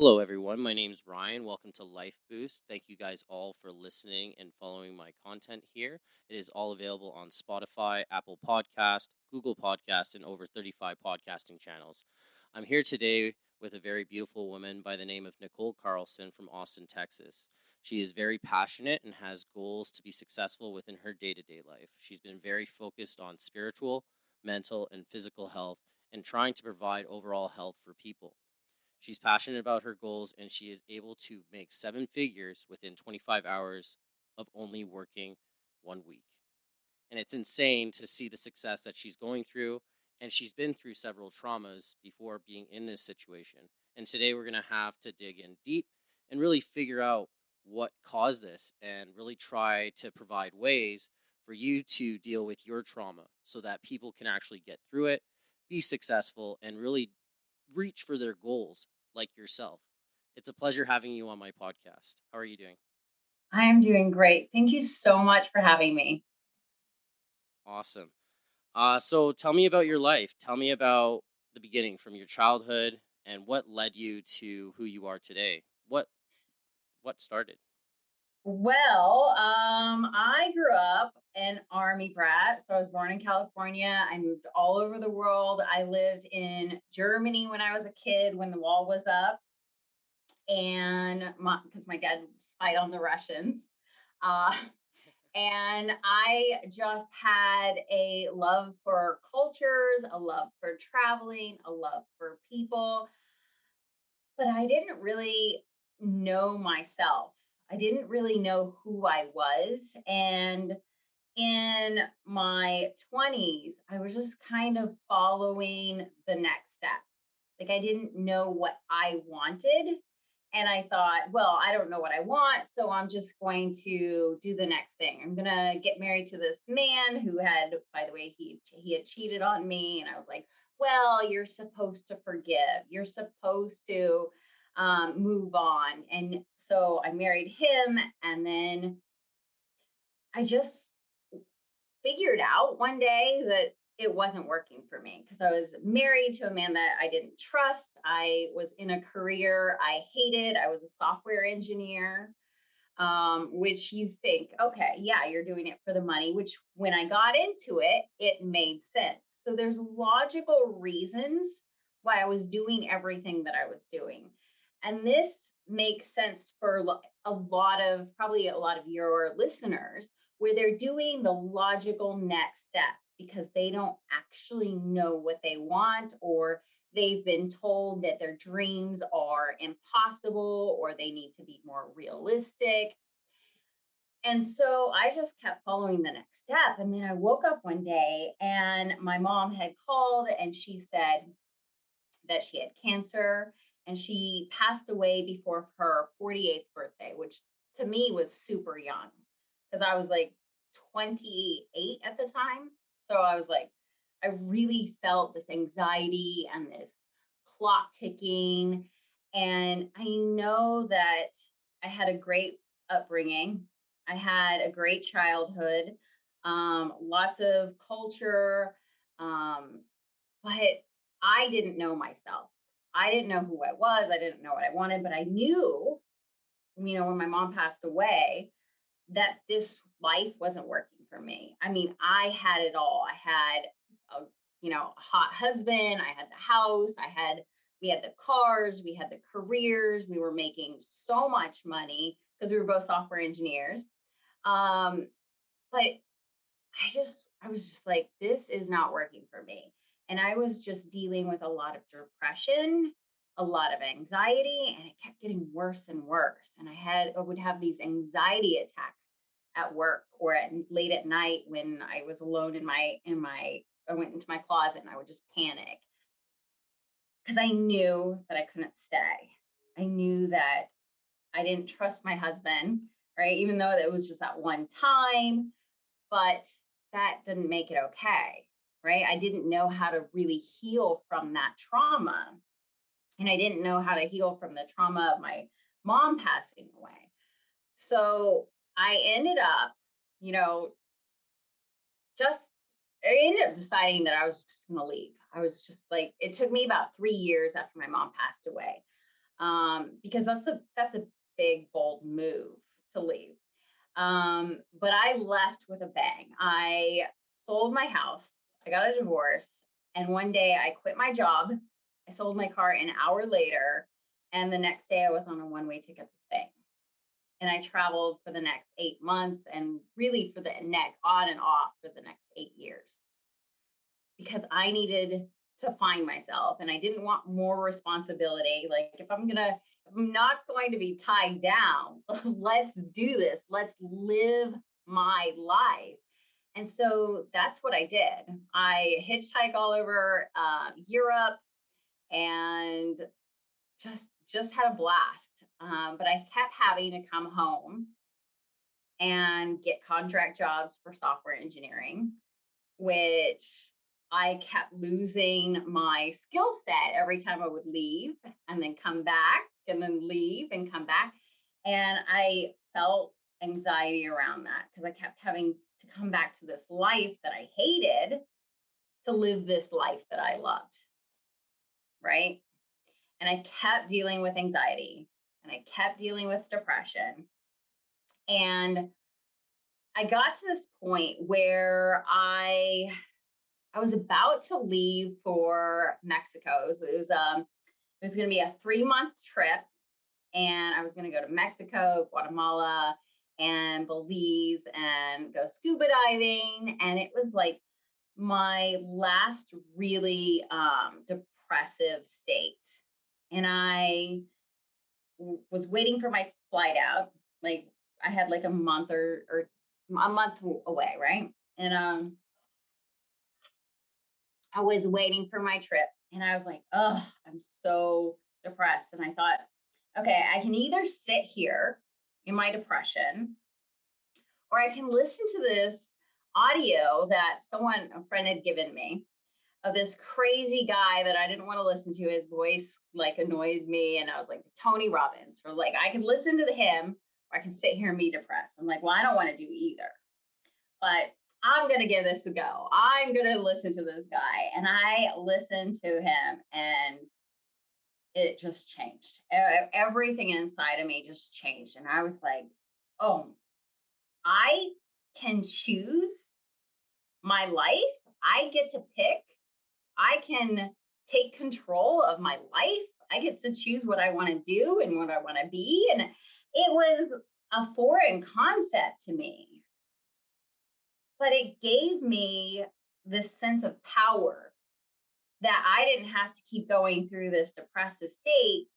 Hello, everyone. My name's Ryan. Welcome to Lyfe Boost. Thank you guys all for listening and following my content here. It is all available on Spotify, Apple Podcast, Google Podcast, and over 35 podcasting channels. I'm here today with a very beautiful woman by the name of Nicole Carlson from Austin, Texas. She is very passionate and has goals to be successful within her day-to-day life. She's been very focused on spiritual, mental, and physical health and trying to provide overall health for people. She's passionate about her goals and she is able to make seven figures within 25 hours of only working 1 week. And it's insane to see the success that she's going through. And she's been through several traumas before being in this situation. And today we're going to have to dig in deep and really figure out what caused this and really try to provide ways for you to deal with your trauma so that people can actually get through it, be successful, and really reach for their goals like yourself. It's a pleasure having you on my podcast. How are you doing? I am doing great. Thank you so much for having me. Awesome. So tell me about your life. Tell me about the beginning from your childhood and what led you to who you are today. What started? I grew up an army brat. So I was born in California. I moved all over the world. I lived in Germany when I was a kid, when the wall was up, and because my dad spied on the Russians. Uh, and I just had a love for cultures, a love for traveling, a love for people, but I didn't really know myself. I didn't really know who I was. And in my 20s, I was just kind of following the next step. Like I didn't know what I wanted. And I thought, well, I don't know what I want. So I'm just going to do the next thing. I'm going to get married to this man who had, by the way, he had cheated on me. And I was like, well, you're supposed to forgive. You're supposed to move on. And so I married him. And then I just figured out one day that it wasn't working for me because I was married to a man that I didn't trust. I was in a career I hated. I was a software engineer, which you think, okay, yeah, you're doing it for the money, which when I got into it, it made sense. So there's logical reasons why I was doing everything that I was doing. And this makes sense for probably a lot of your listeners, where they're doing the logical next step because they don't actually know what they want, or they've been told that their dreams are impossible or they need to be more realistic. And so I just kept following the next step. And then I woke up one day and my mom had called and she said that she had cancer and she passed away before her 48th birthday, which to me was super young because I was like 28 at the time. So I was like, I really felt this anxiety and this clock ticking. And I know that I had a great upbringing. I had a great childhood, lots of culture, um, but I didn't know myself. I didn't know who I was. I didn't know what I wanted, but I knew, when my mom passed away, that this life wasn't working for me. I mean, I had it all. I had a hot husband, I had the house, we had the cars, we had the careers, we were making so much money because we were both software engineers. Um, but I was just like, this is not working for me. And I was just dealing with a lot of depression, a lot of anxiety, and it kept getting worse and worse. And I would have these anxiety attacks at work or late at night when I was alone I went into my closet and I would just panic because I knew that I couldn't stay. I knew that I didn't trust my husband, right? Even though it was just that one time, but that didn't make it okay, right? I didn't know how to really heal from that trauma. And I didn't know how to heal from the trauma of my mom passing away. So I ended up, you know, just I ended up deciding that I was just going to leave. I was just like, it took me about 3 years after my mom passed away. because that's a big, bold move to leave. But I left with a bang. I sold my house, I got a divorce, and one day I quit my job. I sold my car an hour later, and the next day I was on a one-way ticket to Spain. And I traveled for the next 8 months and really for the neck on and off for the next 8 years because I needed to find myself and I didn't want more responsibility. Like if I'm not going to be tied down, let's do this. Let's live my life. And so that's what I did. I hitchhiked all over Europe and just had a blast. But I kept having to come home and get contract jobs for software engineering, which I kept losing my skill set every time I would leave and then come back and then leave and come back. And I felt anxiety around that because I kept having to come back to this life that I hated to live this life that I loved. Right. And I kept dealing with anxiety and I kept dealing with depression. And I got to this point where I was about to leave for Mexico. It was going to be a 3-month trip, and I was going to go to Mexico, Guatemala, and Belize, and go scuba diving. And it was like my last really depressive state, and I was waiting for my flight out. Like I had like a month or a month away, right? And I was waiting for my trip and I was like, oh, I'm so depressed. And I thought, okay, I can either sit here in my depression or I can listen to this audio that a friend had given me of this crazy guy that I didn't want to listen to. His voice like annoyed me. And I was like, Tony Robbins, or like, I can listen to him or I can sit here and be depressed. I'm like, well, I don't want to do either. But I'm going to give this a go. I'm going to listen to this guy. And I listened to him and it just changed. Everything inside of me just changed. And I was like, oh, I can choose my life. I get to pick. I can take control of my life. I get to choose what I want to do and what I want to be. And it was a foreign concept to me, but it gave me this sense of power that I didn't have to keep going through this depressive state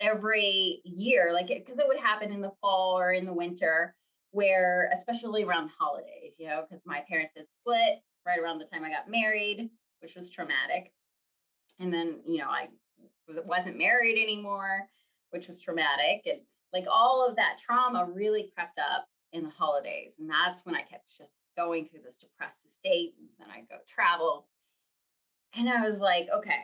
every year, like because it would happen in the fall or in the winter, where especially around holidays, because my parents had split right around the time I got married, which was traumatic. And then, I wasn't married anymore, which was traumatic. And like all of that trauma really crept up in the holidays. And that's when I kept just going through this depressive state. And then I'd go travel. And I was like, okay,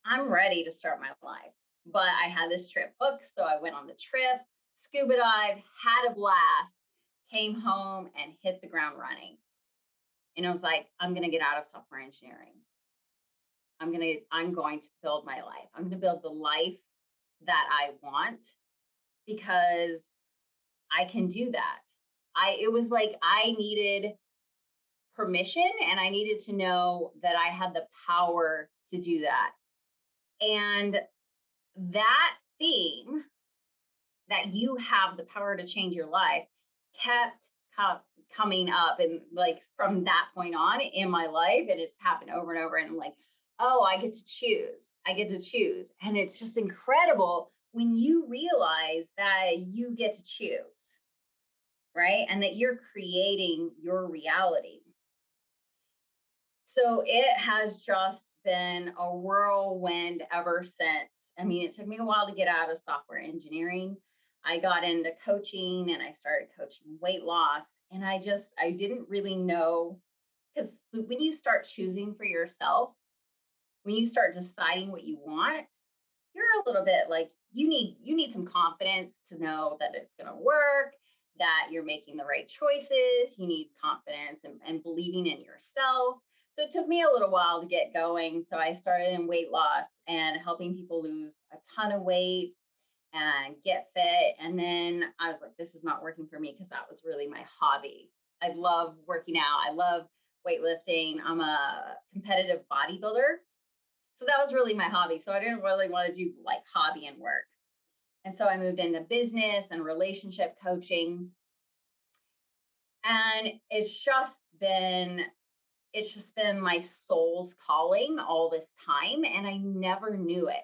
I'm ready to start my life. But I had this trip booked. So I went on the trip, scuba dive, had a blast, came home and hit the ground running. And I was like, I'm going to get out of software engineering. I'm going to build my life. I'm going to build the life that I want because I can do that. It was like I needed permission and I needed to know that I had the power to do that. And that theme, that you have the power to change your life, kept coming up, and like from that point on in my life, and it's happened over and over. And I'm like, oh, I get to choose. And it's just incredible when you realize that you get to choose, right? And that you're creating your reality. So it has just been a whirlwind ever since. I mean, it took me a while to get out of software engineering. I got into coaching and I started coaching weight loss. And I didn't really know, because when you start choosing for yourself, when you start deciding what you want, you're a little bit like you need some confidence to know that it's going to work, that you're making the right choices. You need confidence and believing in yourself. So it took me a little while to get going. So I started in weight loss and helping people lose a ton of weight and get fit. And then I was like, this is not working for me because that was really my hobby. I love working out. I love weightlifting. I'm a competitive bodybuilder. So that was really my hobby. So I didn't really want to do like hobby and work. And so I moved into business and relationship coaching. And it's just been my soul's calling all this time. And I never knew it.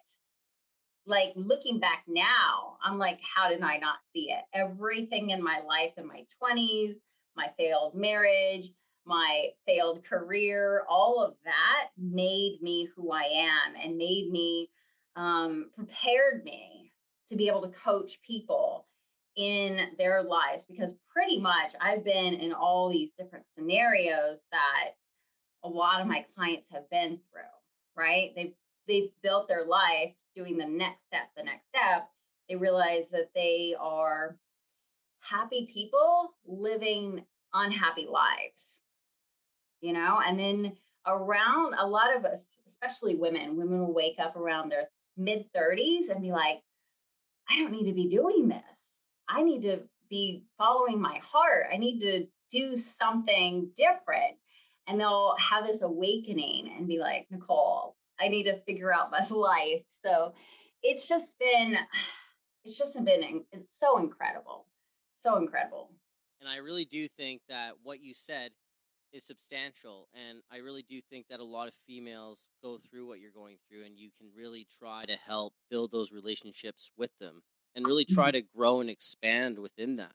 Like looking back now, I'm like, how did I not see it? Everything in my life in my 20s, my failed marriage, my failed career, all of that made me who I am and made me, prepared me to be able to coach people in their lives because pretty much I've been in all these different scenarios that a lot of my clients have been through, right? They've built their life doing the next step. They realize that they are happy people living unhappy lives, and then around a lot of us, especially women will wake up around their mid 30s and be like, I don't need to be doing this. I need to be following my heart. I need to do something different. And they'll have this awakening and be like, Nicole, I need to figure out my life. So it's just been, it's so incredible. So incredible. And I really do think that what you said is substantial. And I really do think that a lot of females go through what you're going through, and you can really try to help build those relationships with them and really try Mhm. to grow and expand within that.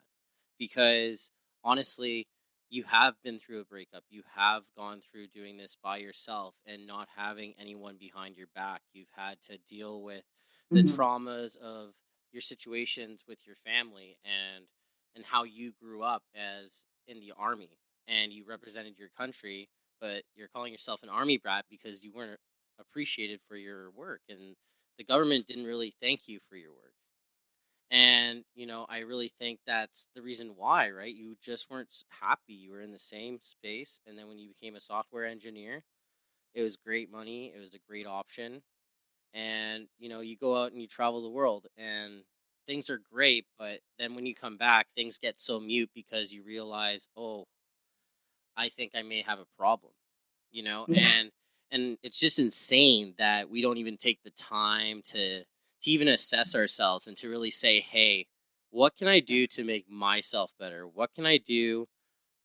Because honestly, you have been through a breakup. You have gone through doing this by yourself and not having anyone behind your back. You've had to deal with the Mhm. traumas of your situations with your family and how you grew up as in the army and you represented your country, but you're calling yourself an army brat because you weren't appreciated for your work and the government didn't really thank you for your work. And, I really think that's the reason why, right? You just weren't happy. You were in the same space. And then when you became a software engineer, it was great money. It was a great option. And, you go out and you travel the world and things are great. But then when you come back, things get so mute because you realize, oh, I think I may have a problem, Yeah. and it's just insane that we don't even take the time to even assess ourselves and to really say, "Hey, what can I do to make myself better? What can I do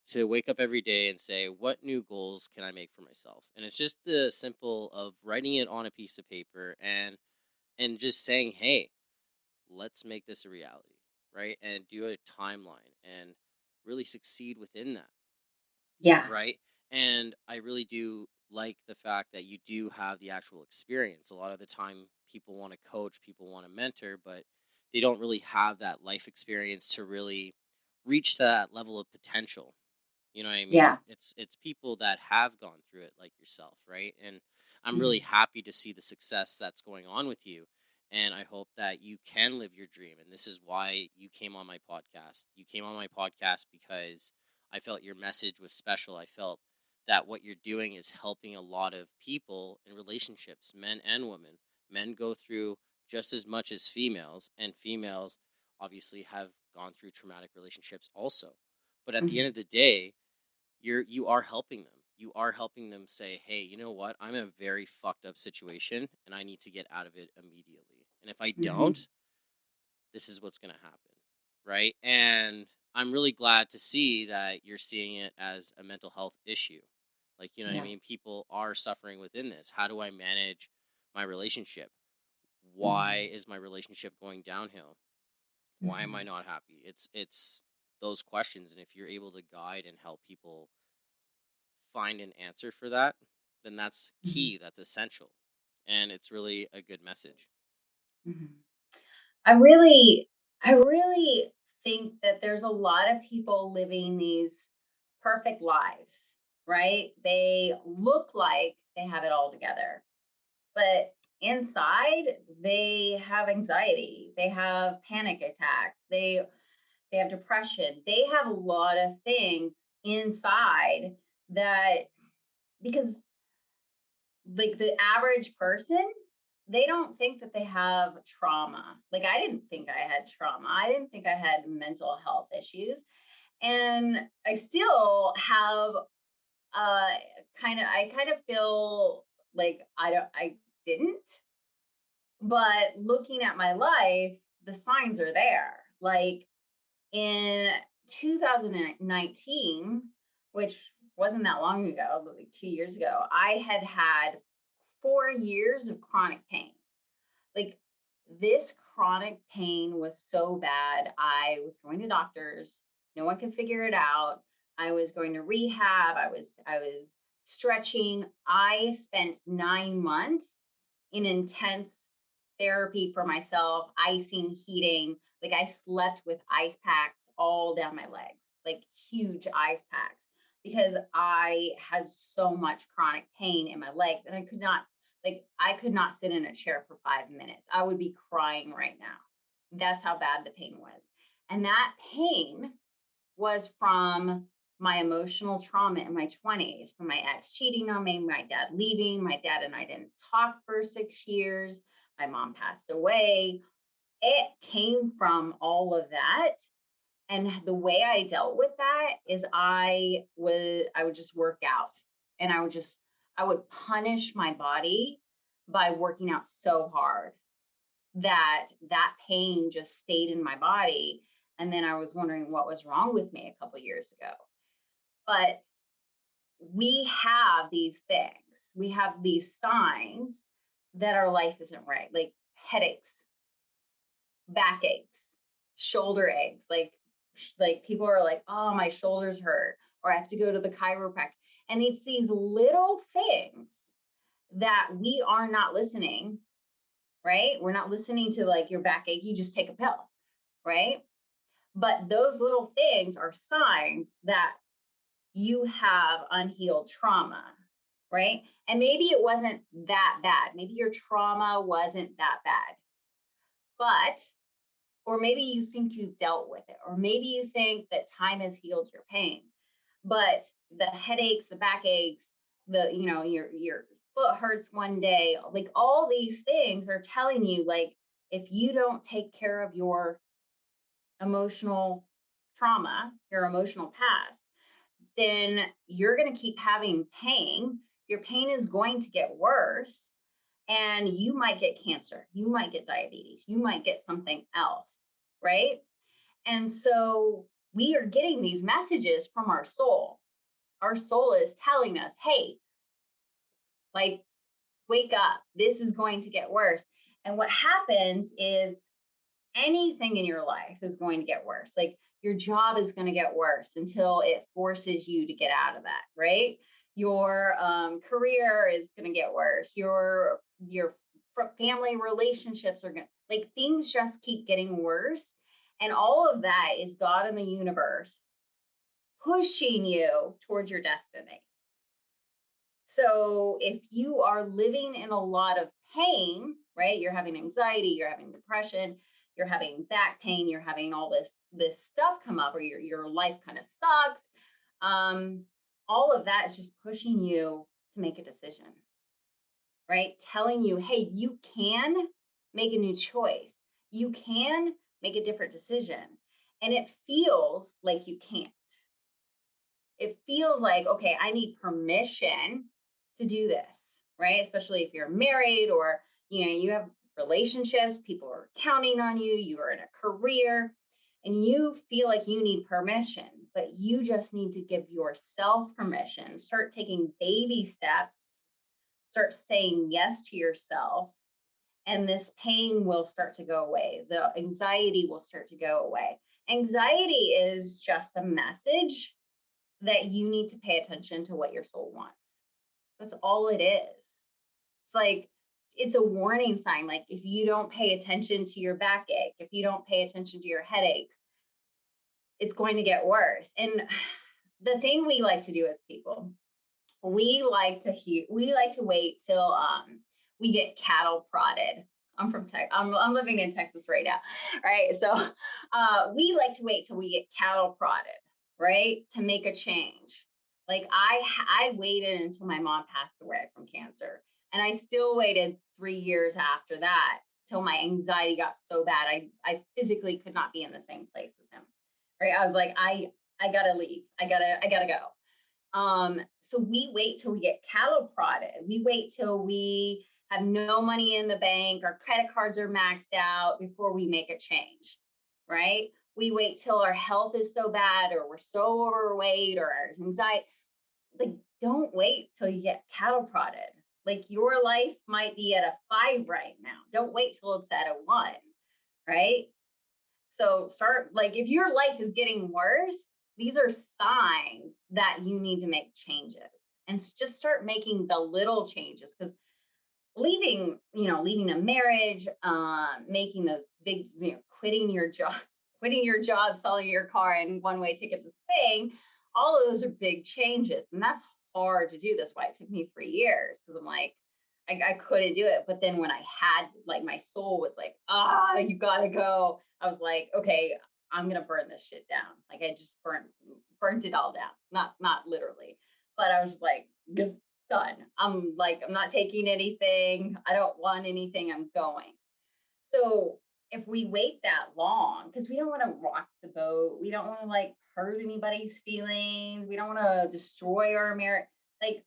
to wake up every day and say, what new goals can I make for myself?" And it's just the simple of writing it on a piece of paper and just saying, "Hey, let's make this a reality." Right? And do a timeline and really succeed within that. Yeah. Right? And I really do like the fact that you do have the actual experience. A lot of the time, people want to coach, people want to mentor, but they don't really have that life experience to really reach that level of potential. You know what I mean? Yeah. It's people that have gone through it like yourself, right? And I'm really Mhm. happy to see the success that's going on with you. And I hope that you can live your dream. And this is why you came on my podcast. You came on my podcast because I felt your message was special. I felt that what you're doing is helping a lot of people in relationships, men and women. Men go through just as much as females, and females obviously have gone through traumatic relationships also. But at the end Mhm. of the day, you are helping them. You are helping them say, "Hey, you know what? I'm in a very fucked up situation and I need to get out of it immediately. And if I Mhm. don't, this is what's going to happen." Right? And I'm really glad to see that you're seeing it as a mental health issue. Like, you know what I Yeah. mean? People are suffering within this. How do I manage my relationship? Why Mhm. is my relationship going downhill? Why am I Mhm. not happy? It's those questions, and if you're able to guide and help people find an answer for that, then that's Mhm. key, that's essential. And it's really a good message. Mhm. I really think that there's a lot of people living these perfect lives, right? They look like they have it all together, but inside they have anxiety, they have panic attacks, they have depression, they have a lot of things inside that because like the average person, they don't think that they have trauma. Like I didn't think I had trauma. I didn't think I had mental health issues. And I still have uh I kind of feel like I didn't, but looking at my life, the signs are there. Like in 2019, which wasn't that long ago, like 2 years ago, I had 4 years of chronic pain. Like this chronic pain was so bad. I was going to doctors. No one could figure it out. I was going to rehab. I was stretching. I spent 9 months in intense therapy for myself, icing, heating. Like I slept with ice packs all down my legs, like huge ice packs, because I had so much chronic pain in my legs and I could not sit in a chair for 5 minutes. I would be crying right now. That's how bad the pain was. And that pain was from my emotional trauma in my 20s, from my ex cheating on me, my dad leaving, my dad and I didn't talk for 6 years, my mom passed away. It came from all of that. And the way I dealt with that is I would just work out, and I would punish my body by working out so hard that that pain just stayed in my body. And then I was wondering what was wrong with me a couple years ago. But we have these things, we have these signs that our life isn't right, like headaches, backaches, shoulder aches, like people are like, oh, my shoulders hurt, or I have to go to the chiropractor. And it's these little things that we are not listening, right? We're not listening to like your backache, you just take a pill, right? But those little things are signs that you have unhealed trauma, right? And maybe it wasn't that bad. Maybe your trauma wasn't that bad, but or maybe you think you've dealt with it, or maybe you think that time has healed your pain, but the headaches, the backaches, your foot hurts one day, like all these things are telling you, like, if you don't take care of your emotional trauma, your emotional past, then you're going to keep having pain. Your pain is going to get worse, and you might get cancer, you might get diabetes, you might get something else, right? And so we are getting these messages from our soul. Our soul is telling us, hey, like, wake up. This is going to get worse. And what happens is anything in your life is going to get worse. Like your job is going to get worse until it forces you to get out of that, right? Your career is going to get worse. Your family relationships are going to, like, things just keep getting worse. And all of that is God and the universe pushing you towards your destiny. So if you are living in a lot of pain, right? You're having anxiety, you're having depression, you're having back pain, you're having all this stuff come up, or your life kind of sucks. All of that is just pushing you to make a decision, right? Telling you, hey, you can make a new choice. You can make a different decision. And it feels like you can't. It feels like, okay, I need permission to do this, right? Especially if you're married, or you have relationships, people are counting on you, you are in a career, and you feel like you need permission, but you just need to give yourself permission. Start taking baby steps, start saying yes to yourself, and this pain will start to go away. The anxiety will start to go away. Anxiety is just a message that you need to pay attention to what your soul wants. That's all it is. It's like, it's a warning sign. Like if you don't pay attention to your backache, if you don't pay attention to your headaches, it's going to get worse. And the thing we like to do as people, we like to wait till we get cattle prodded. I'm from Texas. I'm living in Texas right now, right? So we like to wait till we get cattle prodded, right, to make a change. Like I waited until my mom passed away from cancer, and I still waited 3 years after that till my anxiety got so bad I physically could not be in the same place as him. Right? I was like, I gotta leave. I gotta go. So we wait till we get cattle prodded. We wait till we have no money in the bank, our credit cards are maxed out before we make a change, right? We wait till our health is so bad or we're so overweight or our anxiety. Like, don't wait till you get cattle prodded. Like, your life might be at a 5 right now. Don't wait till it's at a 1, right? So start, like, if your life is getting worse, these are signs that you need to make changes, and just start making the little changes. Because leaving a marriage, making those big, quitting your job, selling your car, and one way ticket to Spain, all of those are big changes. And that's hard to do. That's why it took me 3 years, because I'm like, I couldn't do it. But then when I had, like, my soul was like, you gotta go. I was like, okay, I'm gonna burn this shit down. Like, I just burnt it all down. Not literally, but I was like, done. I'm like, I'm not taking anything. I don't want anything. I'm going. So if we wait that long, because we don't want to rock the boat, we don't want to, like, hurt anybody's feelings, we don't want to destroy our marriage. Like,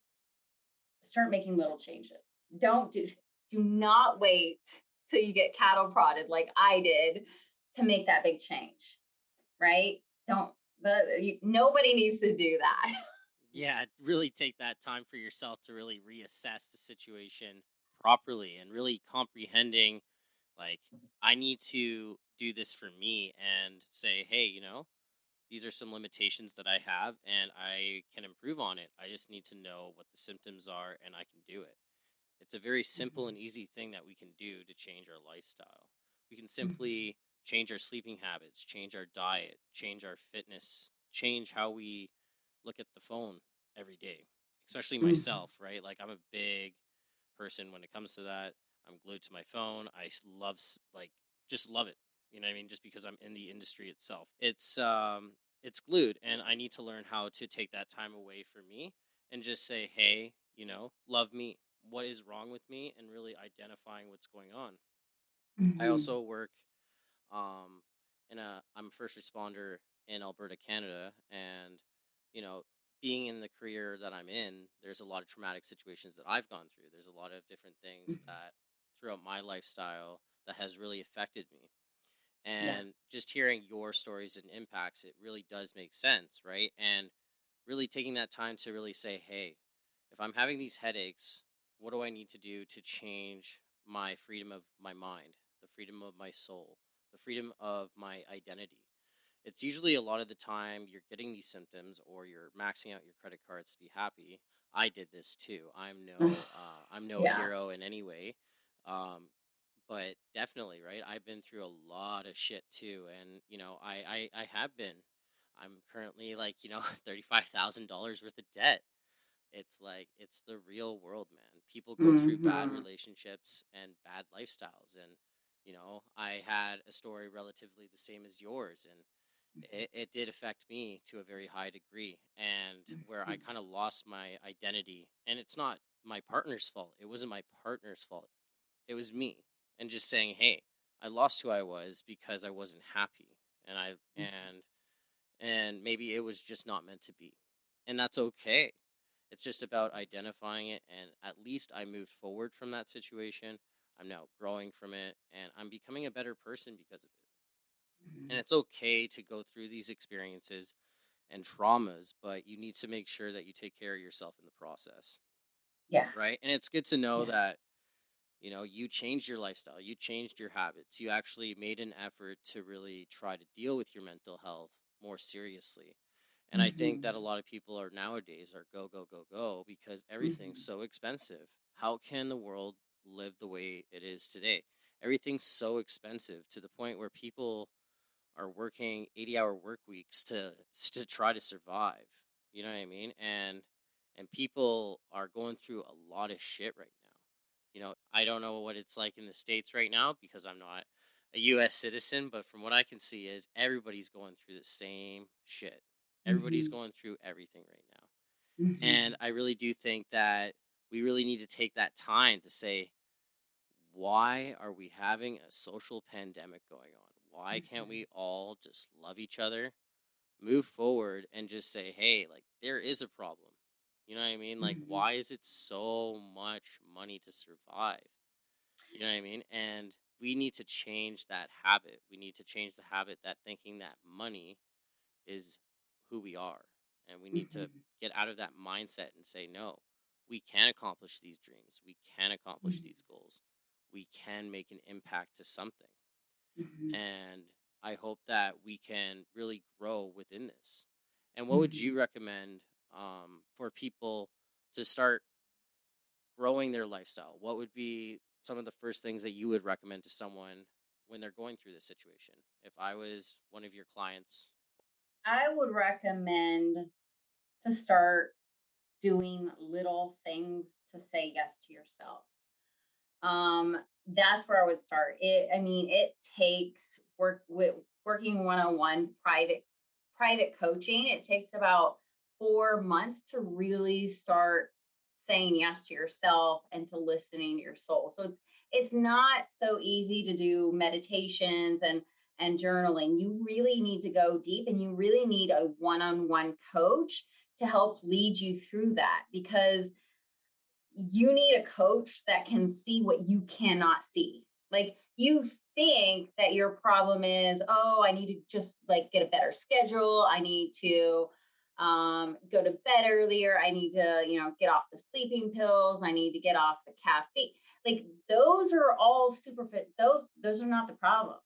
start making little changes. Don't do not wait till you get cattle prodded like I did to make that big change. Right? Don't. Nobody needs to do that. Yeah, really take that time for yourself to really reassess the situation properly and really comprehending, like, I need to do this for me and say, hey, these are some limitations that I have and I can improve on it. I just need to know what the symptoms are and I can do it. It's a very simple and Mhm. easy thing that we can do to change our lifestyle. We can Mhm. simply change our sleeping habits, change our diet, change our fitness, change how we look at the phone every day. Especially Mhm. myself, right? Like, I'm a big person when it comes to that. I'm glued to my phone. Like, just love it. You know what I mean? Just because I'm in the industry itself. It's glued, and I need to learn how to take that time away for me and just say, "Hey, love me. What is wrong with me?" and really identifying what's going on. I Mhm. also work um I'm a first responder in Alberta, Canada, and you know, being in the career that I'm in, there's a lot of traumatic situations that I've gone through. There's a lot of different things Mhm. that throughout my lifestyle that has really affected me. Yeah. And just hearing your stories and impacts, it really does make sense, right? And really taking that time to really say, hey, if I'm having these headaches, what do I need to do to change my freedom of my mind, the freedom of my soul, the freedom of my identity? It's usually a lot of the time you're getting these symptoms or you're maxing out your credit cards to be happy. I did this too. I'm no Yeah. hero in any way. Um, but definitely, right? I've been through a lot of shit too, and I have been. I'm currently, like, $35,000 worth of debt. It's like it's the real world, man. People go through bad Mhm. relationships and bad lifestyles, and I had a story relatively the same as yours, and it did affect me to a very high degree, and where I Mhm. kind of lost my identity. And it's not my partner's fault. It wasn't my partner's fault. It was me. And just saying, hey, I lost who I was because I wasn't happy, and I and maybe it was just not meant to be. And that's okay. It's just about identifying it, and at least I moved forward from that situation. I'm now growing from it, and I'm becoming a better person because of it. And Mhm. it's okay to go through these experiences and traumas, but you need to make sure that you take care of yourself in the process, Yeah. right? And it's good to know Yeah. that you changed your lifestyle, you changed your habits, you actually made an effort to really try to deal with your mental health more seriously. And I think that a Mhm. lot of people are nowadays are go, go, go, go because everything's Mhm. so expensive. How can the world live the way it is today? Everything's so expensive to the point where people are working 80-hour work weeks to try to survive. You know what I mean? And people are going through a lot of shit right now. I don't know what it's like in the States right now because I'm not a US citizen, but from what I can see is everybody's going through the same shit. Everybody's Mhm. going through everything right now. And Mhm. I really do think that we really need to take that time to say, why are we having a social pandemic going on? Why can't Mhm. we all just love each other, move forward, and just say, hey, like, there is a problem? You know what I mean? Like, Mhm. why is it so much money to survive? You know what I mean? And we need to change that habit. We need to change the habit that thinking that money is who we are. And we need to Mhm. get out of that mindset and say, no, we can accomplish these dreams. We can accomplish Mhm. these goals. We can make an impact to something. Mhm. And I hope that we can really grow within this. And what would Mhm. you recommend for people to start growing their lifestyle? What would be some of the first things that you would recommend to someone when they're going through this situation? If I was one of your clients. I would recommend to start doing little things to say yes to yourself. um that's where I would start. It takes working one-on-one private coaching. It takes about 4 months to really start saying yes to yourself and to listening to your soul. So it's not so easy to do meditations and journaling. You really need to go deep, and you really need a one-on-one coach to help lead you through that, because you need a coach that can see what you cannot see. Like, you think that your problem is, oh, I need to just like get a better schedule. I need to go to bed earlier. I need to, get off the sleeping pills. I need to get off the caffeine. Like, those are all superficial. Those are not the problem.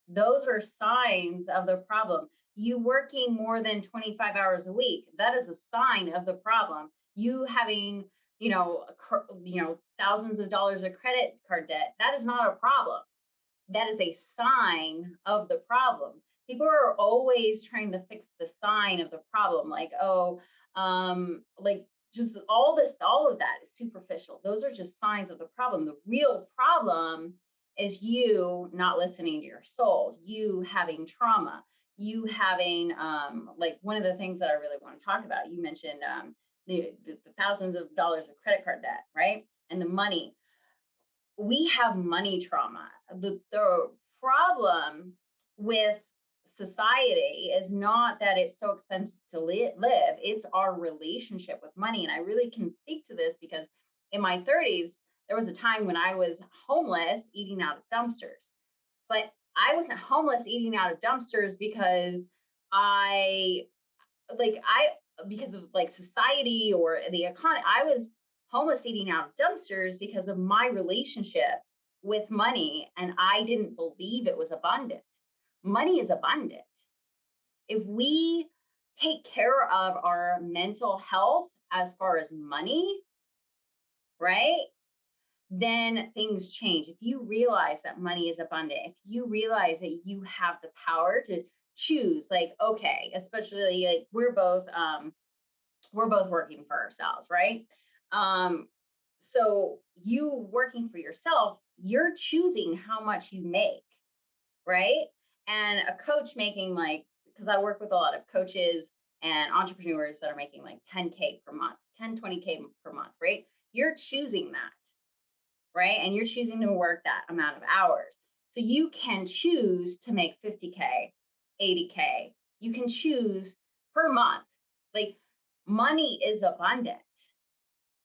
Those are signs of the problem. You working more than 25 hours a week, that is a sign of the problem. You having, thousands of dollars of credit card debt, that is not a problem. That is a sign of the problem. People are always trying to fix the sign of the problem, like, oh, like, just all of that is superficial. Those are just signs of the problem. The real problem is you not listening to your soul, you having trauma, you having, like, one of the things that I really want to talk about. You mentioned the thousands of dollars of credit card debt, right? And the money. We have money trauma. The problem with society is not that it's so expensive to live, it's our relationship with money. And I really can speak to this because in my 30s, there was a time when I was homeless eating out of dumpsters. But I wasn't homeless eating out of dumpsters because I I because of like society or the economy. I was homeless eating out of dumpsters because of my relationship with money, and I didn't believe it was abundant. Money is abundant. If we take care of our mental health as far as money, right? Then things change. If you realize that money is abundant, if you realize that you have the power to choose, like, okay, especially like we're both working for ourselves, right? Um, so you working for yourself, you're choosing how much you make, right? And a coach making, like, because I work with a lot of coaches and entrepreneurs that are making like 10K per month, 10, 20K per month, right? You're choosing that, right? And you're choosing to work that amount of hours. So you can choose to make 50K, 80K. You can choose per month. Like, money is abundant,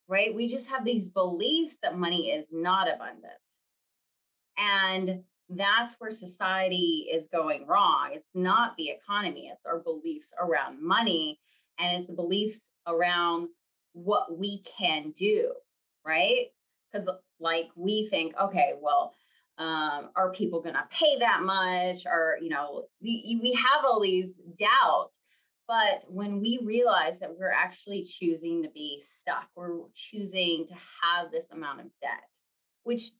right? We just have these beliefs that money is not abundant. And that's where society is going wrong. It's not the economy, it's our beliefs around money, and it's the beliefs around what we can do, right? Because, like, we think, okay, well, are people going to pay that much? Or, we have all these doubts. But when we realize that we're actually choosing to be stuck, we're choosing to have this amount of debt, which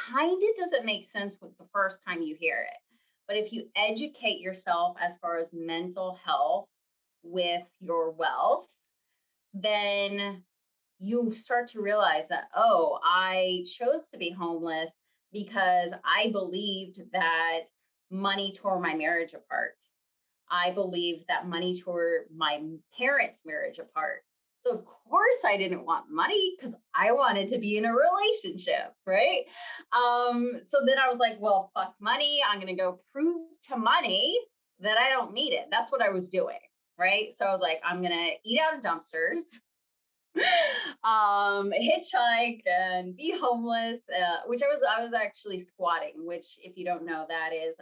kind of doesn't make sense with the first time you hear it. But if you educate yourself as far as mental health with your wealth, then you start to realize that, oh, I chose to be homeless because I believed that money tore my marriage apart. I believed that money tore my parents' marriage apart. So of course I didn't want money because I wanted to be in a relationship, right? So then I was like, well, fuck money. I'm gonna go prove to money that I don't need it. That's what I was doing, right? So I was like, I'm gonna eat out of dumpsters, hitchhike and be homeless, which I was actually squatting, which if you don't know, that is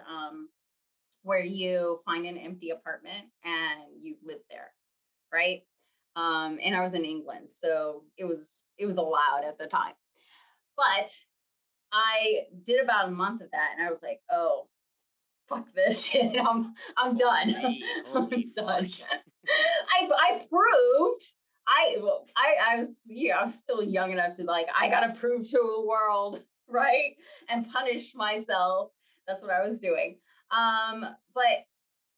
where you find an empty apartment and you live there, right? And I was in England, so it was allowed at the time. But I did about a month of that, and I was like, oh, fuck this shit. I'm done. Holy I'm fuck. done. I proved I was I was still young enough to like I gotta prove to the world, right? And punish myself. That's what I was doing. But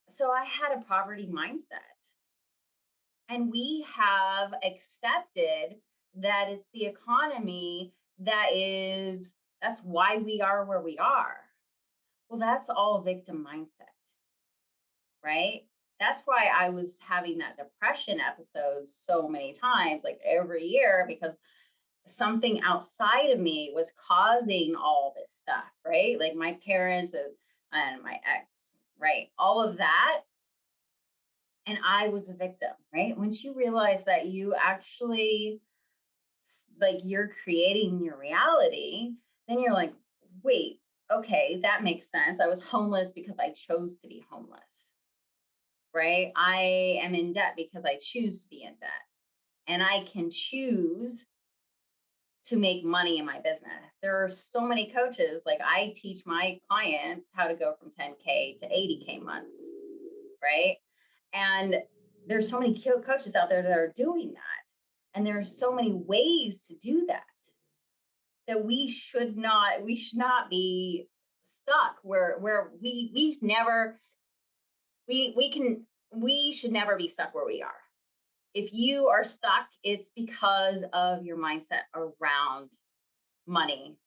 so I had a poverty mindset. And we have accepted that it's the economy that's why we are where we are. Well, that's all victim mindset, right? That's why I was having that depression episode so many times, like every year, because something outside of me was causing all this stuff, right? Like my parents and my ex, right? All of that. And I was a victim, right? Once you realize that you actually, like, you're creating your reality, then you're like, wait, okay, that makes sense. I was homeless because I chose to be homeless, right? I am in debt because I choose to be in debt. And I can choose to make money in my business. There are so many coaches, like I teach my clients how to go from 10K to 80K months, right? And there's so many coaches out there that are doing that. And there's so many ways to do that we should not be stuck where we should never be stuck where we are. If you are stuck, it's because of your mindset around money,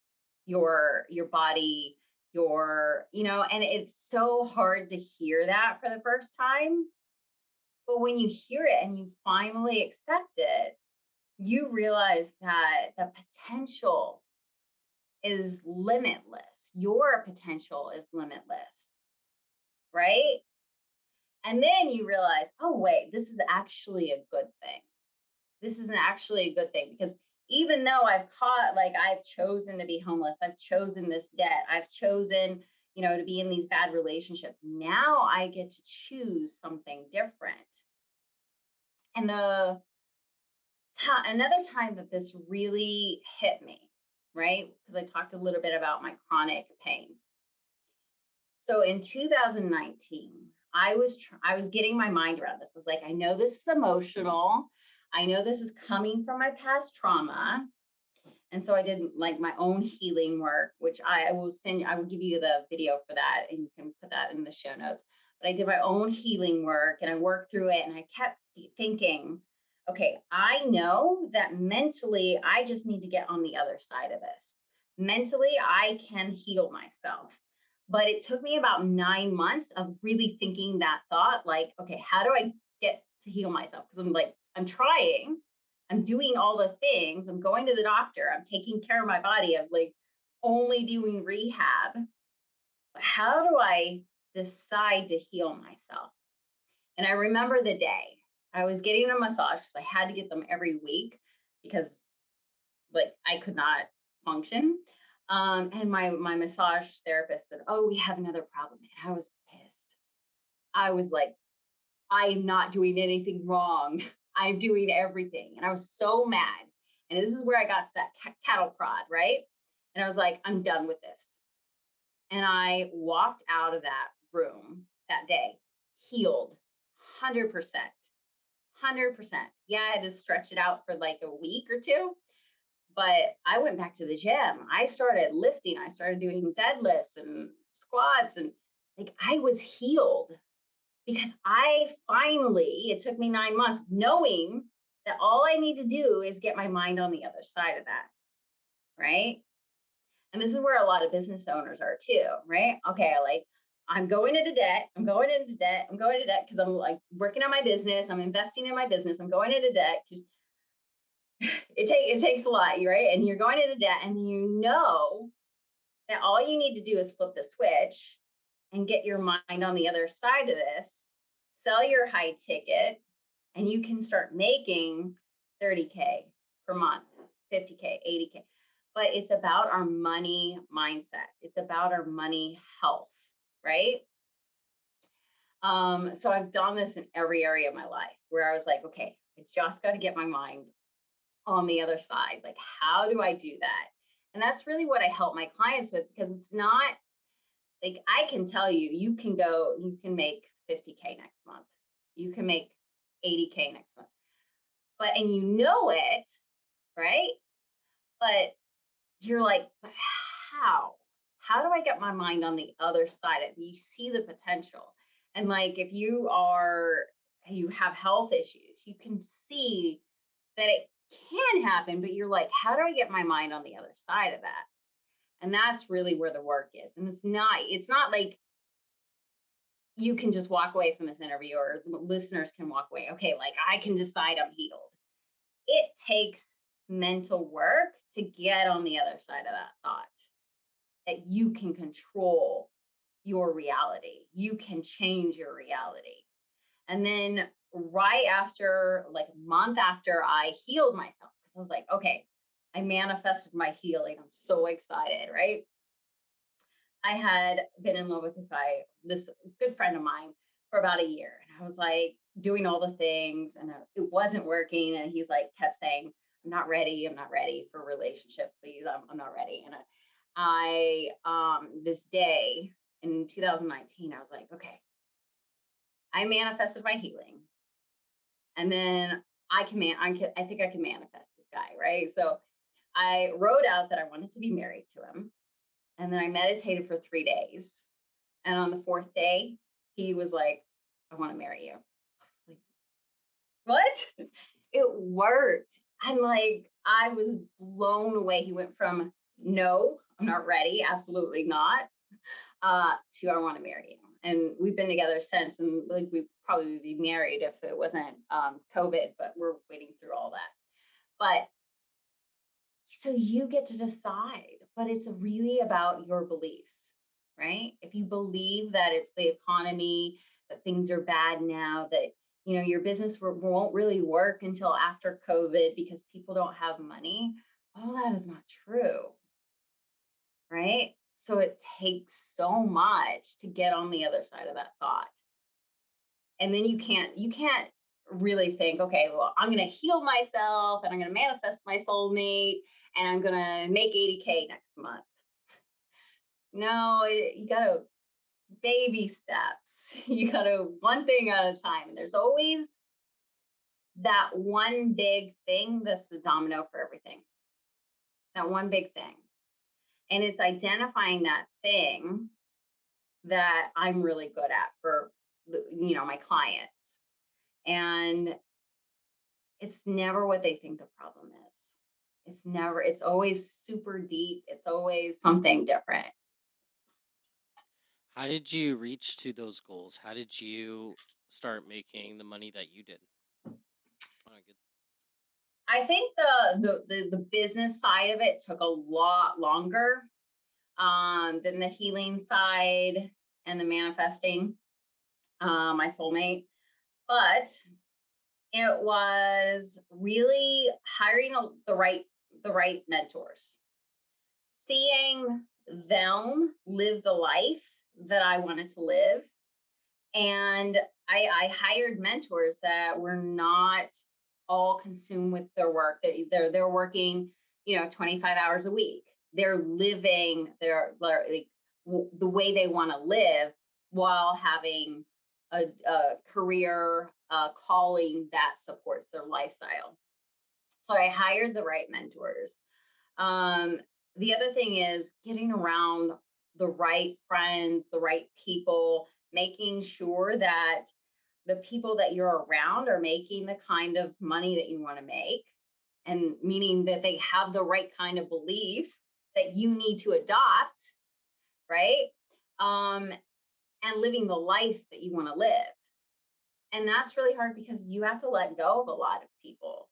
your body, and it's so hard to hear that for the first time. But when you hear it and you finally accept it, you realize that the potential is limitless. Your potential is limitless, right? And then you realize, oh, wait, this is actually a good thing. This is actually a good thing because even though I've chosen to be homeless, I've chosen this debt, I've chosen, to be in these bad relationships. Now I get to choose something different. And another time that this really hit me, right? Because I talked a little bit about my chronic pain. So in 2019, I was getting my mind around this. I was like, I know this is emotional. I know this is coming from my past trauma. And so I did like my own healing work, which I will give you the video for that and you can put that in the show notes. But I did my own healing work and I worked through it and I kept thinking, okay, I know that mentally I just need to get on the other side of this. Mentally, I can heal myself. But it took me about 9 months of really thinking that thought, like, okay, how do I get to heal myself? Because I'm trying, I'm doing all the things. I'm going to the doctor. I'm taking care of my body. I'm like only doing rehab. But how do I decide to heal myself? And I remember the day I was getting a massage because I had to get them every week because like I could not function. And my massage therapist said, "Oh, we have another problem." And I was pissed. I was like, I'm not doing anything wrong. I'm doing everything. And I was so mad. And this is where I got to that cattle prod, right? And I was like, I'm done with this. And I walked out of that room that day, healed 100%. 100%. Yeah, I had to stretch it out for like a week or two, but I went back to the gym. I started lifting. I started doing deadlifts and squats, and like I was healed because it took me 9 months knowing that all I need to do is get my mind on the other side of that. Right. And this is where a lot of business owners are too. Right. Okay. I'm going into debt. I'm going into debt. I'm going into debt because I'm like working on my business. I'm investing in my business. I'm going into debt because it takes a lot, right? And you're going into debt, and you know that all you need to do is flip the switch and get your mind on the other side of this, sell your high ticket, and you can start making 30K per month, 50K, 80K. But it's about our money mindset. It's about our money health, right? So I've done this in every area of my life where I was like, okay, I just got to get my mind on the other side. Like, how do I do that? And that's really what I help my clients with, because it's not like, I can tell you, you can make 50K next month. You can make 80K next month. And you know it, right? But you're like, but how? How do I get my mind on the other side of it? You see the potential. And like, if you have health issues, you can see that it can happen, but you're like, how do I get my mind on the other side of that? And that's really where the work is. And it's not like you can just walk away from this interview, or listeners can walk away, okay, like I can decide I'm healed. It takes mental work to get on the other side of that thought, that you can control your reality. You can change your reality. And then right after, like a month after I healed myself, because I was like, okay, I manifested my healing. I'm so excited, right? I had been in love with this guy, this good friend of mine, for about a year. And I was like doing all the things, and it wasn't working. And he's like, kept saying, I'm not ready. I'm not ready for a relationship. Please. I'm not ready. And this day in 2019, I was like, okay, I manifested my healing. And then I think I can manifest this guy. Right. So I wrote out that I wanted to be married to him. And then I meditated for 3 days. And on the fourth day, he was like, I want to marry you. I was like, what? It worked. And like, I was blown away. He went from no, I'm not ready, absolutely not, to I want to marry you. And we've been together since. And like, we'd probably be married if it wasn't COVID, but we're waiting through all that. But so you get to decide, but it's really about your beliefs, right? If you believe that it's the economy, that things are bad now, that your business won't really work until after COVID because people don't have money, all that is not true, right? So it takes so much to get on the other side of that thought. And then you can't really think, okay, well, I'm going to heal myself and I'm going to manifest my soulmate and I'm going to make 80K next month. No, you got to baby steps. You got to one thing at a time. And there's always that one big thing that's the domino for everything. That one big thing. And it's identifying that thing that I'm really good at for my clients. And it's never what they think the problem is. It's always super deep. It's always something different. How did you reach to those goals? How did you start making the money that you did? On a good, I think the business side of it took a lot longer than the healing side and the manifesting my soulmate. But it was really hiring the right mentors, seeing them live the life that I wanted to live. And I hired mentors that were not all consumed with their work. They're working, 25 hours a week. They're living like the way they want to live while having a career calling that supports their lifestyle. So I hired the right mentors. Um, the other thing is getting around the right friends, the right people, making sure that the people that you're around are making the kind of money that you want to make, and meaning that they have the right kind of beliefs that you need to adopt, right? Um, and living the life that you want to live. And that's really hard because you have to let go of a lot of people.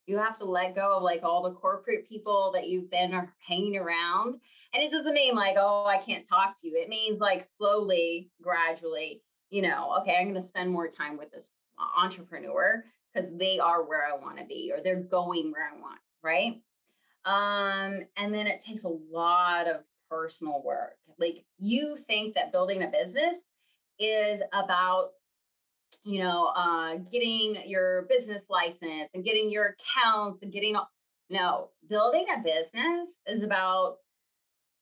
You have to let go of like all the corporate people that you've been hanging around. And it doesn't mean like, oh, I can't talk to you. It means like slowly, gradually, okay, I'm going to spend more time with this entrepreneur because they are where I want to be, or they're going where I want, right? And then it takes a lot of personal work. Like you think that building a business is about getting your business license and getting your accounts and getting all. No, building a business is about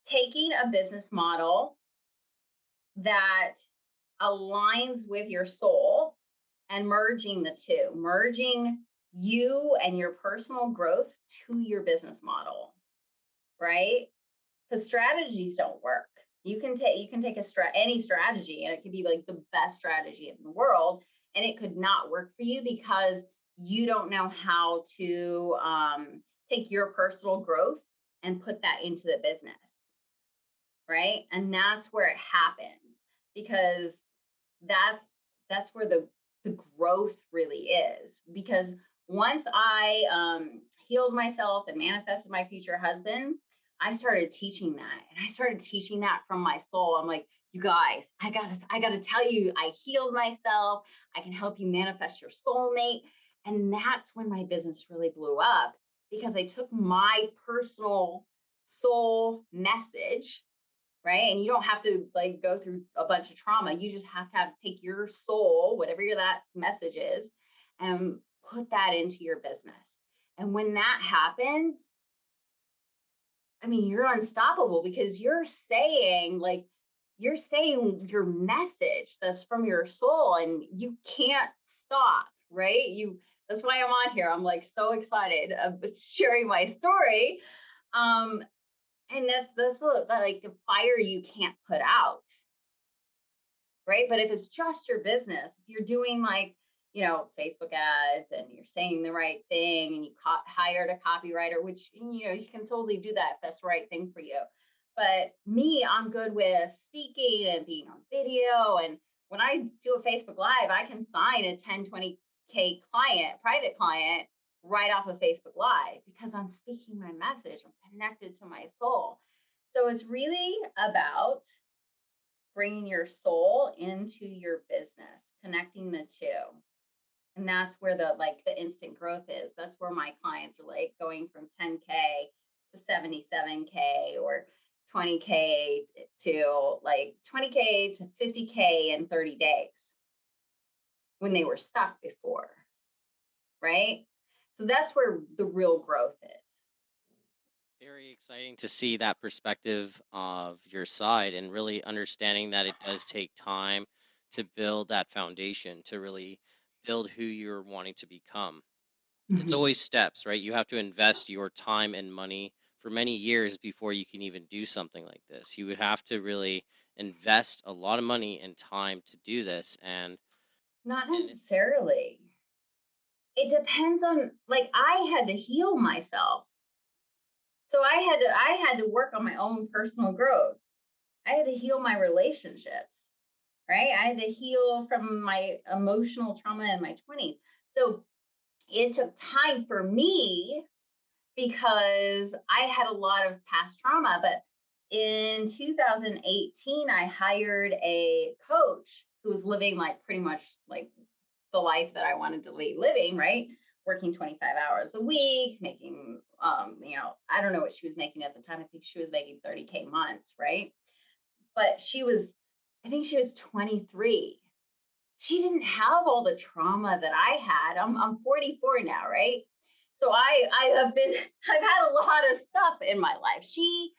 taking a business model that aligns with your soul and merging the two, merging you and your personal growth to your business model, right? Because strategies don't work. You can take any strategy, and it could be like the best strategy in the world, and it could not work for you because you don't know how to take your personal growth and put that into the business, right? And that's where it happens, because that's where the growth really is. Because once I healed myself and manifested my future husband, I started teaching that, and I started teaching that from my soul. I'm like, you guys, I gotta tell you, I healed myself. I can help you manifest your soulmate. And that's when my business really blew up, because I took my personal soul message, right? And you don't have to like go through a bunch of trauma. You just have to take your soul, whatever that message is, and put that into your business. And when that happens, I mean, you're unstoppable, because you're saying your message that's from your soul, and you can't stop, right? That's why I'm on here. I'm like so excited of sharing my story. Um, and that's like the fire you can't put out, right? But if it's just your business, if you're doing like, Facebook ads, and you're saying the right thing, and you hired a copywriter, which, you can totally do that if that's the right thing for you. But me, I'm good with speaking and being on video. And when I do a Facebook Live, I can sign a 10, 20K client, private client, right off of Facebook Live, because I'm speaking my message. I'm connected to my soul. So it's really about bringing your soul into your business, connecting the two. And that's where the instant growth is. That's where my clients are like going from 10K to 77K, or 20K to like 20K to 50K in 30 days, when they were stuck before, right? So that's where the real growth is. Very exciting to see that perspective of your side, and really understanding that it does take time to build that foundation, to really build who you're wanting to become. It's Mhm. always steps, right? You have to invest your time and money for many years before you can even do something like this. You would have to really invest a lot of money and time to do this. Not And necessarily. It depends on, like, I had to heal myself. So I had to work on my own personal growth. I had to heal my relationships, right? I had to heal from my emotional trauma in my 20s. So it took time for me, because I had a lot of past trauma. But in 2018, I hired a coach who was living like pretty much like the life that I wanted to be living, right? Working 25 hours a week, making, I don't know what she was making at the time. I think she was making 30K months, right? But I think she was 23. She didn't have all the trauma that I had. I'm 44 now, right? So I've had a lot of stuff in my life. She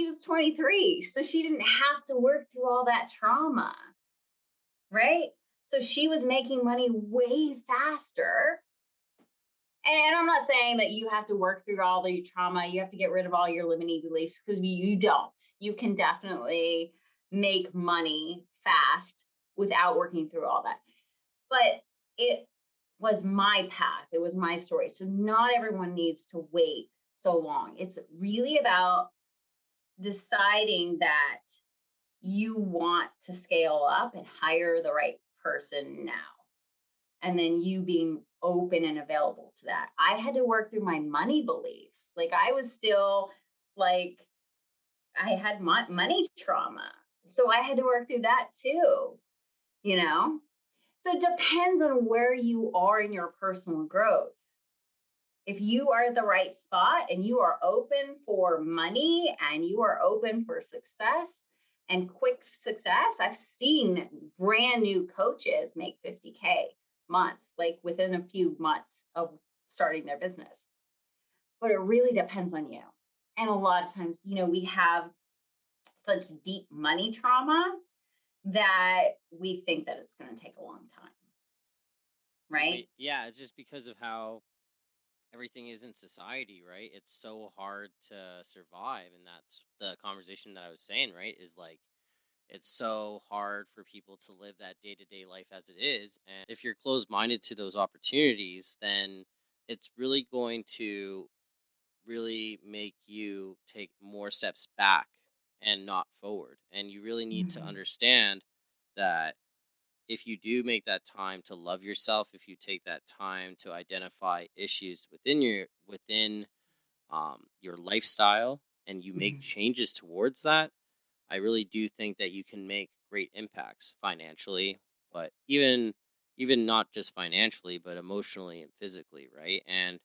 was 23, so she didn't have to work through all that trauma, right? So she was making money way faster. And I'm not saying that you have to work through all the trauma. You have to get rid of all your limiting beliefs, because you don't. You can definitely make money fast without working through all that. But it was my path. It was my story. So not everyone needs to wait so long. It's really about deciding that you want to scale up and hire the right person now. And then you being open and available to that. I had to work through my money beliefs. Like I was still like, I had money trauma. So I had to work through that too, you know? So it depends on where you are in your personal growth. If you are at the right spot and you are open for money and you are open for success and quick success, I've seen brand new coaches make 50K months, like within a few months of starting their business. But it really depends on you. And a lot of times, we have such deep money trauma that we think that it's going to take a long time, But right? yeah, it's just because of how everything is in society, right? It's so hard to survive, and that's the conversation that I was saying, right? Is like it's so hard for people to live that day-to-day life as it is, and if you're closed-minded to those opportunities, then it's really going to really make you take more steps back and not forward. And you really need to Mhm. understand that if you do make that time to love yourself, if you take that time to identify issues within your lifestyle and you make Mhm. changes towards that, I really do think that you can make great impacts financially, but even not just financially, but emotionally and physically, right? And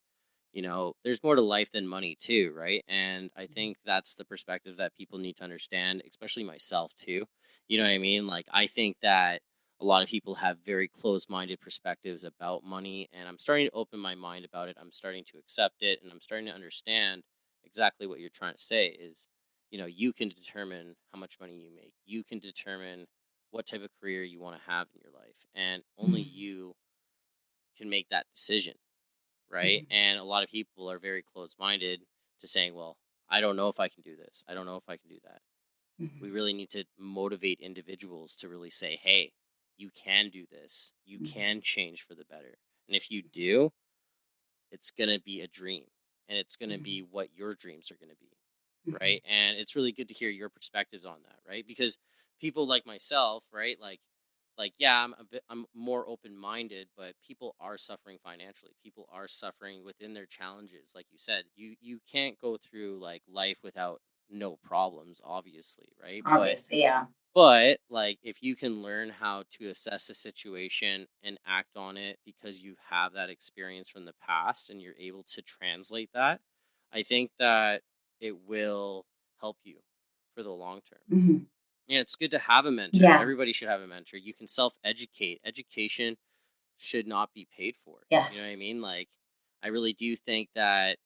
there's more to life than money too, right? And I think that's the perspective that people need to understand, especially myself too. You know what I mean? Like I think that a lot of people have very closed-minded perspectives about money, and I'm starting to open my mind about it. I'm starting to accept it, and I'm starting to understand exactly what you're trying to say is, you can determine how much money you make. You can determine what type of career you want to have in your life, and only Mhm. you can make that decision, right? Mhm. And a lot of people are very closed minded to saying, well, I don't know if I can do this. I don't know if I can do that. We Mhm. really need to motivate individuals to really say, hey, you can do this. You Mhm. can change for the better. And if you do, it's going to be a dream and it's going to be Mhm. what your dreams are going to be. Mhm. Right. And it's really good to hear your perspectives on that. Right. Because people like myself, right, yeah, I'm more open minded, but people are suffering financially. People are suffering within their challenges. Like you said, you can't go through like life without no problems, obviously, right? Obviously, yeah. But like if you can learn how to assess a situation and act on it because you have that experience from the past and you're able to translate that, I think that it will help you for the long term. Mhm. And it's good to have a mentor. Yeah. Everybody should have a mentor. You can self-educate. Education should not be paid for. You know what I mean? Yes. Like I really do think that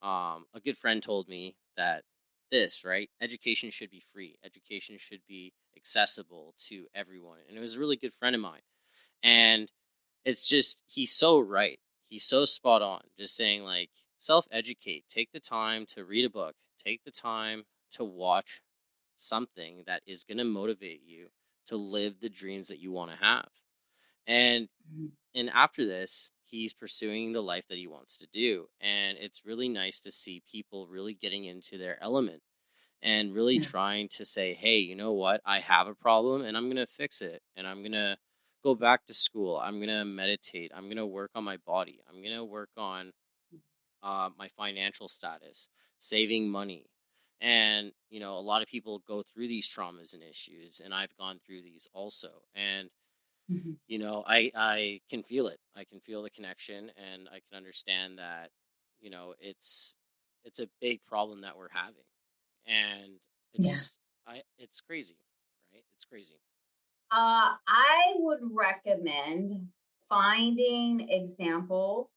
a good friend told me that this, right? Education should be free. Education should be accessible to everyone. And it was a really good friend of mine. And it's just, he's so right. He's so spot on. Just saying, like, self educate. Take the time to read a book, take the time to watch something that is going to motivate you to live the dreams that you want to have. And Mhm. and after this, he's pursuing the life that he wants to do. And it's really nice to see people really getting into their element and really Yeah. trying to say, hey, you know what? I have a problem and I'm going to fix it. And I'm going to go back to school. I'm going to meditate. I'm going to work on my body. I'm going to work on my financial status, saving money. And, a lot of people go through these traumas and issues. And I've gone through these also. And Mhm. I can feel it. I can feel the connection, and I can understand that, it's a big problem that we're having, and Yeah. it's crazy, right? It's crazy. I would recommend finding examples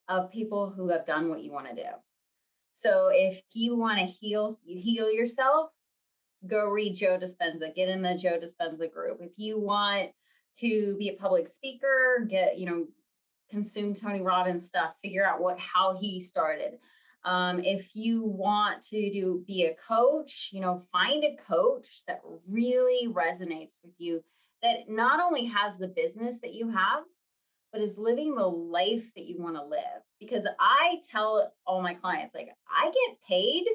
of people who have done what you want to do. So if you want to heal yourself, go read Joe Dispenza, get in the Joe Dispenza group. If you want to be a public speaker, consume Tony Robbins stuff, figure out how he started. If you want to be a coach, find a coach that really resonates with you, that not only has the business that you have, but is living the life that you want to live. Because I tell all my clients, like, I get paid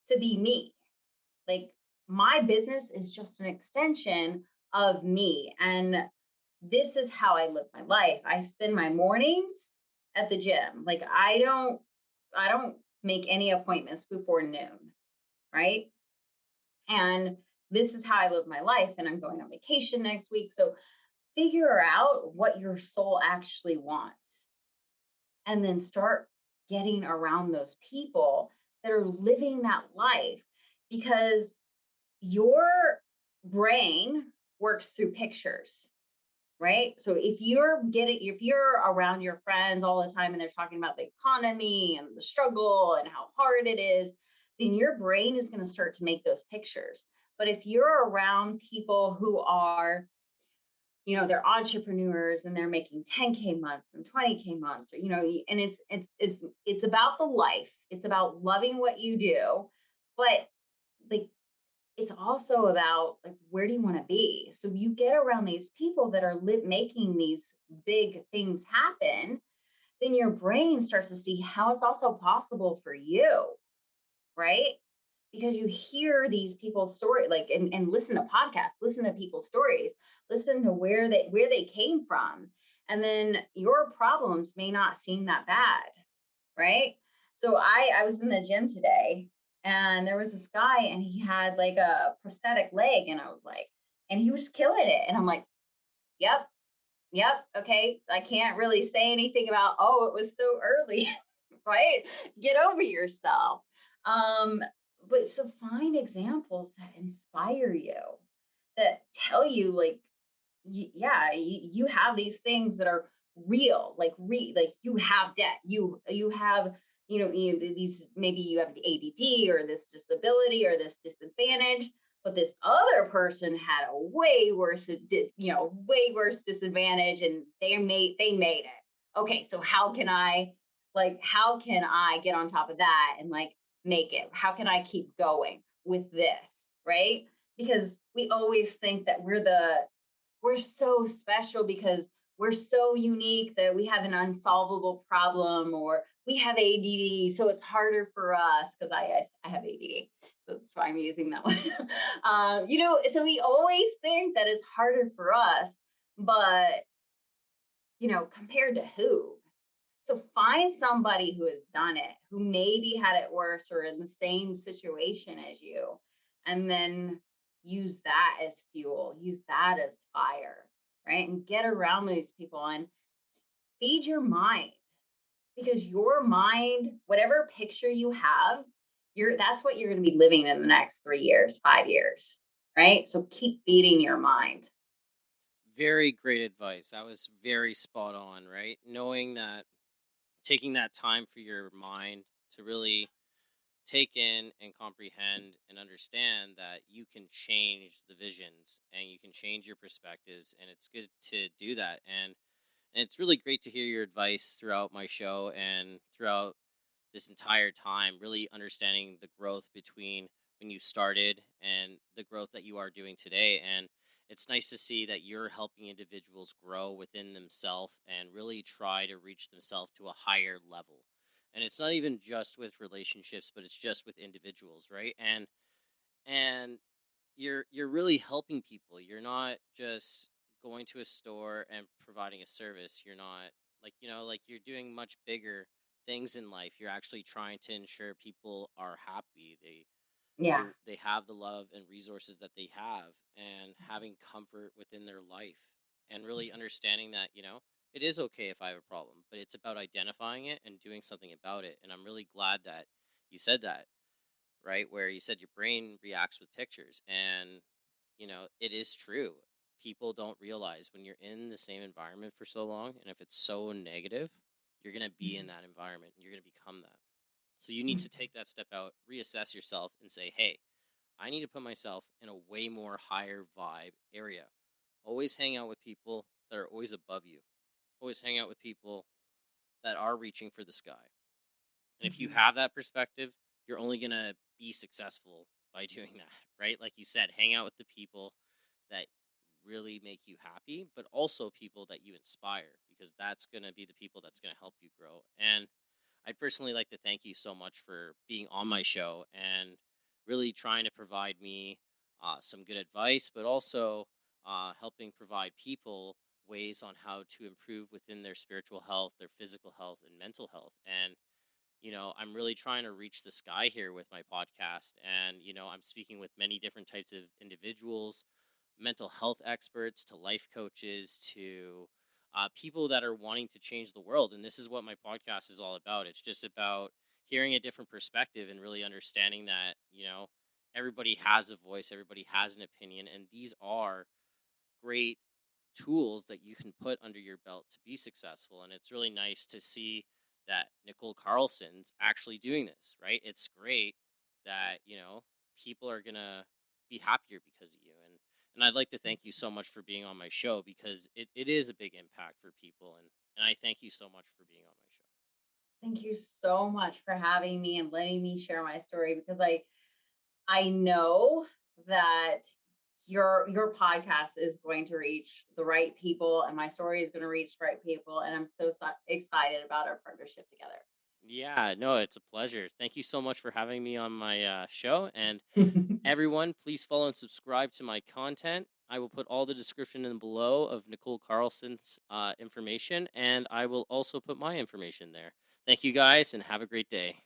to be me. Like, my business is just an extension of me. And this is how I live my life. I spend my mornings at the gym. Like I don't make any appointments before noon, right? And this is how I live my life. And I'm going on vacation next week. So figure out what your soul actually wants and then start getting around those people that are living that life, because your brain works through pictures, right? So if you're around your friends all the time and they're talking about the economy and the struggle and how hard it is, then your brain is going to start to make those pictures. But if you're around people who are, they're entrepreneurs and they're making 10K months and 20K months, or and it's about the life. It's about loving what you do, but like it's also about like where do you want to be? So you get around these people that are making these big things happen, then your brain starts to see how it's also possible for you, right? Because you hear these people's story, like and listen to podcasts, listen to people's stories, listen to where they came from. And then your problems may not seem that bad, right? So I was in the gym today and there was this guy and he had like a prosthetic leg, and I was like, and he was killing it. And I'm like, yep, yep, okay. I can't really say anything about, oh, it was so early, right? Get over yourself. Um, but so find examples that inspire you, that tell you like, yeah, you have these things that are real, like you have debt, you have, these, maybe you have the ADD or this disability or this disadvantage, but this other person had a way worse, way worse disadvantage, and they made it. Okay, so how can I get on top of that and like make it? How can I keep going with this, right? Because we always think that we're so special because we're so unique, that we have an unsolvable problem, or we have ADD, so it's harder for us because I have ADD. That's why I'm using that one. So we always think that it's harder for us, but compared to who? So find somebody who has done it, who maybe had it worse or in the same situation as you, and then use that as fuel, use that as fire, right? And get around these people and feed your mind, because your mind, whatever picture you have, that's what you're going to be living in the next 3 years, 5 years, right? So keep feeding your mind. Very great advice. That was very spot on, right? Knowing that, taking that time for your mind to really take in and comprehend and understand that you can change the visions and you can change your perspectives, and it's good to do that. And it's really great to hear your advice throughout my show and throughout this entire time, really understanding the growth between when you started and the growth that you are doing today. And it's nice to see that you're helping individuals grow within themselves and really try to reach themselves to a higher level. And it's not even just with relationships, but it's just with individuals, right? And you're really helping people. You're not just going to a store and providing a service. You're not, like you're doing much bigger things in life. You're actually trying to ensure people are happy. They Yeah. they have the love and resources that they have, and having comfort within their life, and really understanding that, it is okay if I have a problem, but it's about identifying it and doing something about it. And I'm really glad that you said that, right? Where you said your brain reacts with pictures. And, it is true. People don't realize when you're in the same environment for so long, and if it's so negative, you're going to be in that environment and you're going to become that. So you need to take that step out, reassess yourself, and say, hey, I need to put myself in a way more higher vibe area. Always hang out with people that are always above you. Always hang out with people that are reaching for the sky. And if you Mhm. have that perspective, you're only going to be successful by doing that, right? Like you said, hang out with the people that really make you happy, but also people that you inspire, because that's going to be the people that's going to help you grow. And I personally like to thank you so much for being on my show and really trying to provide me some good advice, but also helping provide people ways on how to improve within their spiritual health, their physical health, and mental health. And I'm really trying to reach the sky here with my podcast. And, I'm speaking with many different types of individuals, mental health experts, to life coaches, to people that are wanting to change the world. And this is what my podcast is all about. It's just about hearing a different perspective and really understanding that, everybody has a voice, everybody has an opinion. And these are great tools that you can put under your belt to be successful. And it's really nice to see that Nicole Carlson's actually doing this, right? It's great that, people are going to be happier because of you. And I'd like to thank you so much for being on my show because it is a big impact for people. And I thank you so much for being on my show. Thank you so much for having me and letting me share my story, because I know that your podcast is going to reach the right people, and my story is going to reach the right people, and I'm so excited about our partnership together. Yeah, no, it's a pleasure. Thank you so much for having me on my show. And everyone, please follow and subscribe to my content. I will put all the description in below of Nicole Carlson's information, and I will also put my information there. Thank you guys, and have a great day.